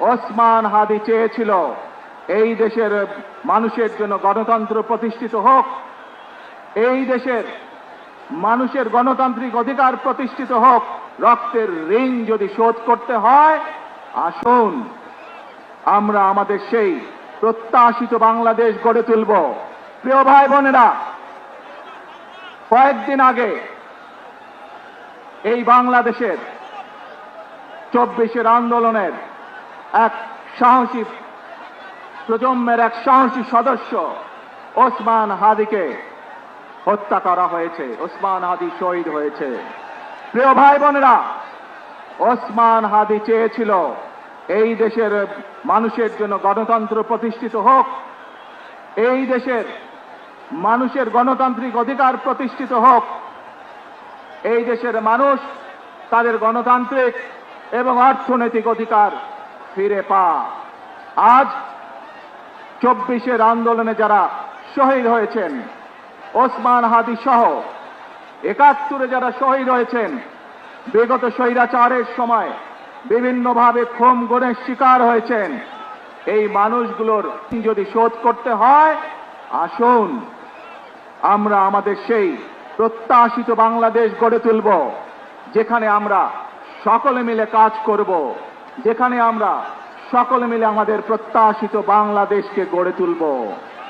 ওসমান হাদি চেয়েছিল এই দেশের মানুষের জন্য গণতন্ত্র প্রতিষ্ঠিত হোক, এই দেশের মানুষের গণতান্ত্রিক অধিকার প্রতিষ্ঠিত হোক। রক্তের ঋণ যদি শোধ করতে হয়, আসুন আমরা আমাদের সেই প্রত্যাশিত বাংলাদেশ গড়ে তুলব। প্রিয় ভাই বোনেরা, কয়েকদিন আগে এই বাংলাদেশের 24-এর আন্দোলনের এক সাহসী প্রজন্মের এক সাহসী সদস্য ওসমান হাদিকে হত্যা করা হয়েছে। ওসমান হাদি শহীদ হয়েছে। প্রিয় ভাই বোনেরা, ওসমান হাদি চেয়েছিল এই দেশের মানুষের জন্য গণতন্ত্র প্রতিষ্ঠিত হোক, এই দেশের মানুষের গণতান্ত্রিক অধিকার প্রতিষ্ঠিত হোক, এই দেশের মানুষ তাদের গণতান্ত্রিক এবং অর্থনৈতিক অধিকার ফিরে পায়। আজ 24-এর আন্দোলনে যারা শহীদ হয়েছেন, ওসমান হাদি সহ 71-এ যারা শহীদ হয়েছেন, বিগত স্বৈরাচারের সময় বিভিন্নভাবে খুন গুমের শিকার হয়েছেন, এই মানুষগুলোর যদি শোধ করতে হয়, আসুন আমরা আমাদের সেই প্রত্যাশিত বাংলাদেশ গড়ে তুলব, যেখানে আমরা সকলে মিলে কাজ করব, যেখানে আমরা সকলে মিলে আমাদের প্রত্যাশিত বাংলাদেশকে গড়ে তুলব।